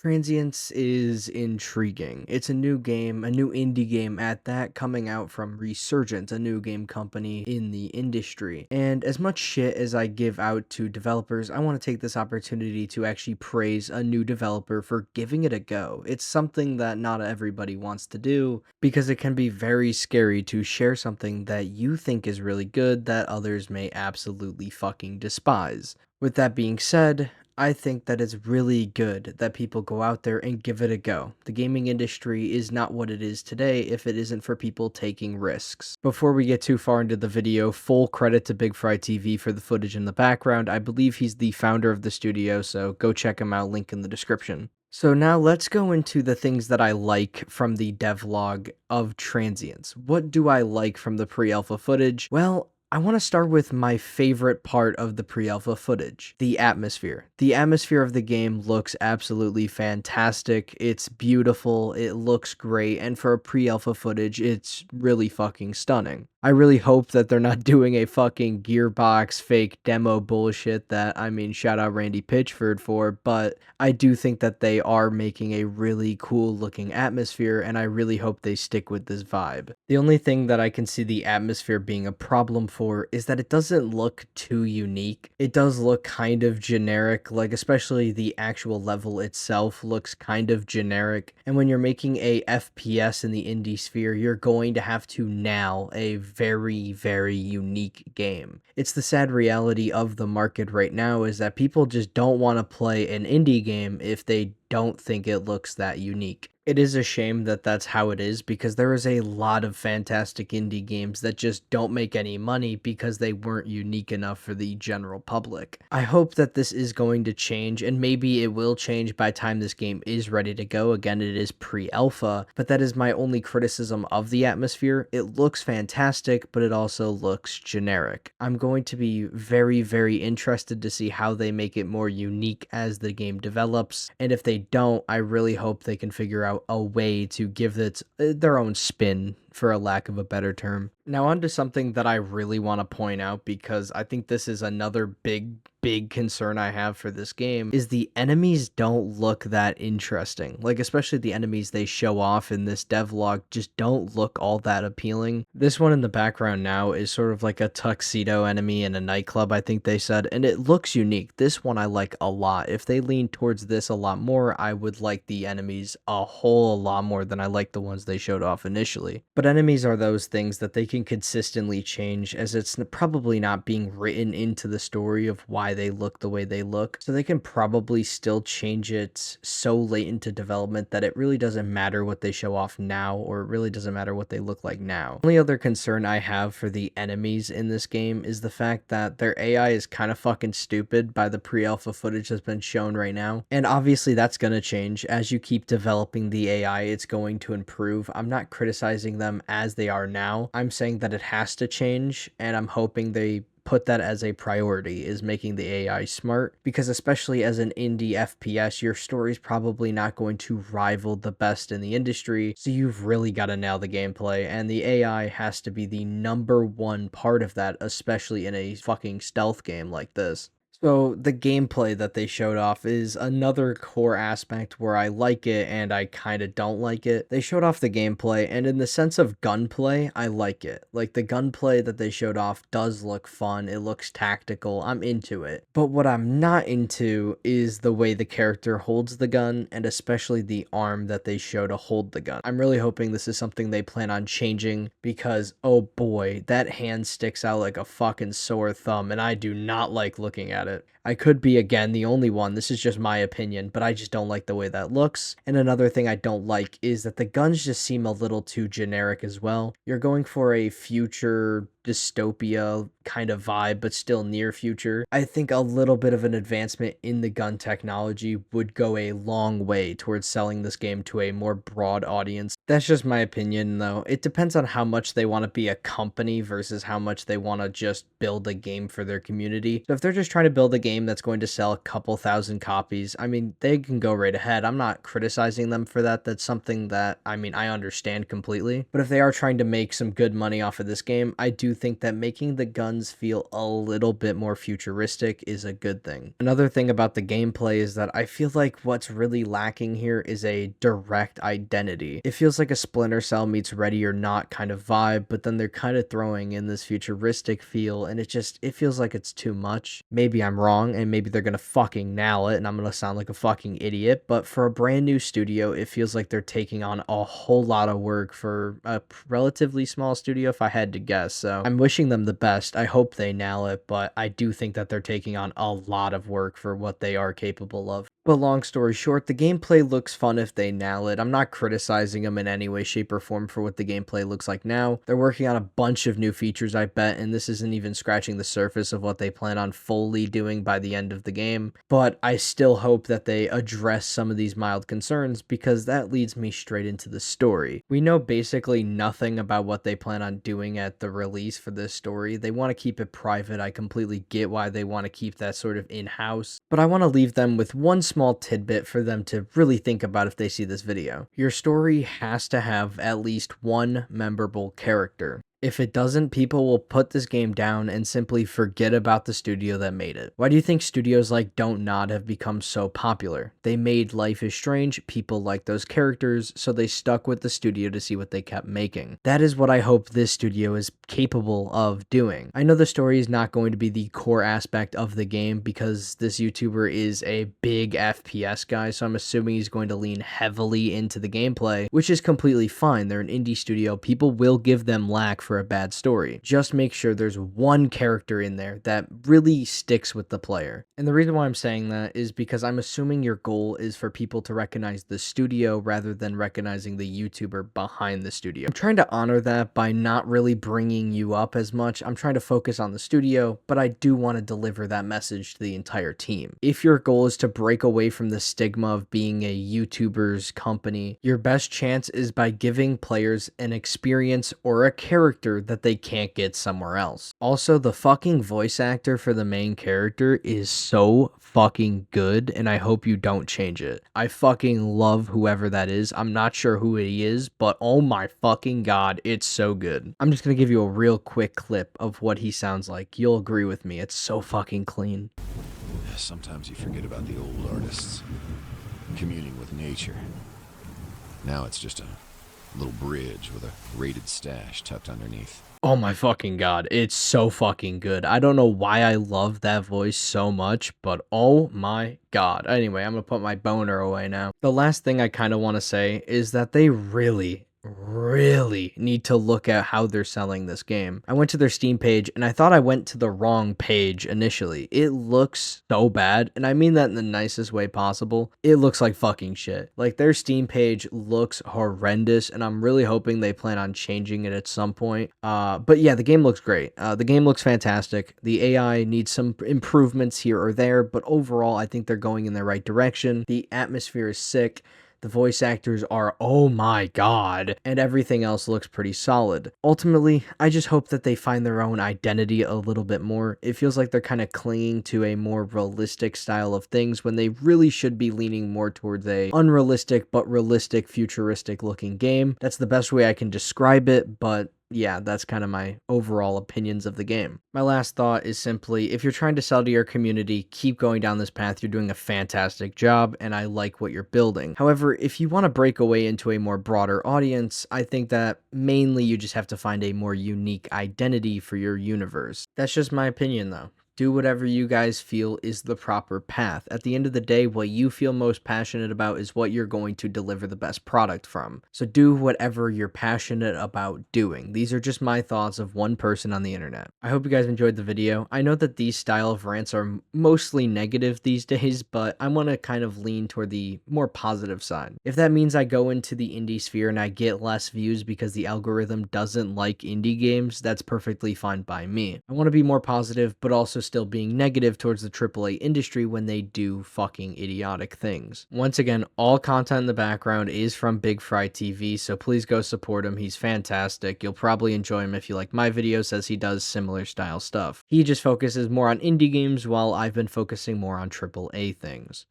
Transience is intriguing. It's a new game, a new indie game at that, coming out from Resurgence, a new game company in the industry. And as much shit as I give out to developers, I want to take this opportunity to actually praise a new developer for giving it a go. It's something that not everybody wants to do because it can be very scary to share something that you think is really good that others may absolutely fucking despise. With that being said, I think that it's really good that people go out there and give it a go. The gaming industry is not what it is today if it isn't for people taking risks. Before we get too far into the video, full credit to Big Fry TV for the footage in the background. I believe he's the founder of the studio, so go check him out, link in the description. So now let's go into the things that I like from the devlog of Transience. What do I like from the pre-alpha footage? Well, I want to start with my favorite part of the pre-alpha footage, the atmosphere. The atmosphere of the game looks absolutely fantastic. It's beautiful, it looks great, and for a pre-alpha footage, it's really fucking stunning. I really hope that they're not doing a fucking Gearbox fake demo bullshit that, I mean, shout out Randy Pitchford for, but I do think that they are making a really cool looking atmosphere, and I really hope they stick with this vibe. The only thing that I can see the atmosphere being a problem for is that it doesn't look too unique. It does look kind of generic, like especially the actual level itself looks kind of generic, and when you're making a FPS in the indie sphere, you're going to have to nail a very, very unique game. It's the sad reality of the market right now is that people just don't want to play an indie game if they don't think it looks that unique. It is a shame that that's how it is because there is a lot of fantastic indie games that just don't make any money because they weren't unique enough for the general public. I hope that this is going to change, and maybe it will change by time this game is ready to go. Again, it is pre-alpha, but that is my only criticism of the atmosphere. It looks fantastic, but it also looks generic. I'm going to be very, very interested to see how they make it more unique as the game develops, and if they don't, I really hope they can figure out a way to give it their own spin, for a lack of a better term. Now on to something that I really want to point out because I think this is another big concern I have for this game is the enemies don't look that interesting. Like especially the enemies they show off in this devlog just don't look all that appealing. This one in the background now is sort of like a tuxedo enemy in a nightclub, I think they said, and it looks unique. This one I like a lot. If they lean towards this a lot more, I would like the enemies a whole lot more than I like the ones they showed off initially. But enemies are those things that they can consistently change, as it's probably not being written into the story of why they look the way they look. So they can probably still change it so late into development that it really doesn't matter what they show off now, or it really doesn't matter what they look like now. The only other concern I have for the enemies in this game is the fact that their AI is kind of fucking stupid by the pre-alpha footage that's been shown right now. And obviously that's going to change. As you keep developing the AI, it's going to improve. I'm not criticizing them as they are now. I'm saying that it has to change, and I'm hoping they put that as a priority, is making the AI smart, because especially as an indie FPS, your story's probably not going to rival the best in the industry, so you've really got to nail the gameplay, and the AI has to be the number one part of that, especially in a fucking stealth game like this. So the gameplay that they showed off is another core aspect where I like it and I kind of don't like it. They showed off the gameplay, and in the sense of gunplay, I like it. Like the gunplay that they showed off does look fun. It looks tactical. I'm into it. But what I'm not into is the way the character holds the gun, and especially the arm that they show to hold the gun. I'm really hoping this is something they plan on changing because, oh boy, that hand sticks out like a fucking sore thumb, and I do not like looking at it. I could be, again, the only one. This is just my opinion, but I just don't like the way that looks. And another thing I don't like is that the guns just seem a little too generic as well. You're going for a future dystopia kind of vibe, but still near future. I think a little bit of an advancement in the gun technology would go a long way towards selling this game to a more broad audience. That's just my opinion, though. It depends on how much they want to be a company versus how much they want to just build a game for their community. So if they're just trying to build a game that's going to sell a couple thousand copies, I mean, they can go right ahead. I'm not criticizing them for that. That's something that, I mean, I understand completely. But if they are trying to make some good money off of this game, I do think that making the guns feel a little bit more futuristic is a good thing. Another thing about the gameplay is that I feel like what's really lacking here is a direct identity. It feels like a Splinter Cell meets Ready or Not kind of vibe, but then they're kind of throwing in this futuristic feel, and it feels like it's too much. Maybe I'm wrong, and maybe they're gonna fucking nail it, and I'm gonna sound like a fucking idiot, but for a brand new studio, it feels like they're taking on a whole lot of work for a relatively small studio, if I had to guess. So I'm wishing them the best. I hope they nail it, but I do think that they're taking on a lot of work for what they are capable of. But long story short, the gameplay looks fun if they nail it. I'm not criticizing them in any way, shape, or form for what the gameplay looks like now. They're working on a bunch of new features, I bet, and this isn't even scratching the surface of what they plan on fully doing by the end of the game. But I still hope that they address some of these mild concerns, because that leads me straight into the story. We know basically nothing about what they plan on doing at the release for this story. They want to keep it private. I completely get why they want to keep that sort of in-house, but I want to leave them with one small tidbit for them to really think about if they see this video. Your story has to have at least one memorable character. If it doesn't, people will put this game down and simply forget about the studio that made it. Why do you think studios like Don't Nod have become so popular? They made Life is Strange, people like those characters, so they stuck with the studio to see what they kept making. That is what I hope this studio is capable of doing. I know the story is not going to be the core aspect of the game because this YouTuber is a big FPS guy, so I'm assuming he's going to lean heavily into the gameplay, which is completely fine. They're an indie studio. People will give them lack for a bad story. Just make sure there's one character in there that really sticks with the player. And the reason why I'm saying that is because I'm assuming your goal is for people to recognize the studio rather than recognizing the YouTuber behind the studio. I'm trying to honor that by not really bringing you up as much. I'm trying to focus on the studio, but I do want to deliver that message to the entire team. If your goal is to break away from the stigma of being a YouTuber's company, your best chance is by giving players an experience or a character that they can't get somewhere else. Also, the fucking voice actor for the main character is so fucking good, and I hope you don't change it. I fucking love whoever that is. I'm not sure who he is, but oh my fucking god, it's so good. I'm just gonna give you a real quick clip of what he sounds like. You'll agree with me. It's so fucking clean. Sometimes you forget about the old artists communing with nature. Now it's just a little bridge with a rated stash tucked underneath. Oh my fucking god, it's so fucking good. I don't know why I love that voice so much, but oh my god. Anyway, I'm gonna put my boner away now. The last thing I kind of want to say is that they really need to look at how they're selling this game. I went to their Steam page and I thought I went to the wrong page initially. It looks so bad, and I mean that in the nicest way possible. It looks like fucking shit. Like, their Steam page looks horrendous, and I'm really hoping they plan on changing it at some point. But yeah, the game looks great. The game looks fantastic. The AI needs some improvements here or there, but overall I think they're going in the right direction. The atmosphere is sick. The voice actors are, oh my god, and everything else looks pretty solid. Ultimately, I just hope that they find their own identity a little bit more. It feels like they're kind of clinging to a more realistic style of things when they really should be leaning more towards a unrealistic but realistic, futuristic looking game. That's the best way I can describe it, but yeah, that's kind of my overall opinions of the game. My last thought is simply, if you're trying to sell to your community, keep going down this path. You're doing a fantastic job, and I like what you're building. However, if you want to break away into a more broader audience, I think that mainly you just have to find a more unique identity for your universe. That's just my opinion, though. Do whatever you guys feel is the proper path. At the end of the day, what you feel most passionate about is what you're going to deliver the best product from. So do whatever you're passionate about doing. These are just my thoughts of one person on the internet. I hope you guys enjoyed the video. I know that these style of rants are mostly negative these days, but I want to kind of lean toward the more positive side. If that means I go into the indie sphere and I get less views because the algorithm doesn't like indie games, that's perfectly fine by me. I want to be more positive, but also still being negative towards the AAA industry when they do fucking idiotic things. Once again, all content in the background is from Big Fry TV, so please go support him. He's fantastic. You'll probably enjoy him if you like my videos, as he does similar style stuff. He just focuses more on indie games while I've been focusing more on AAA things.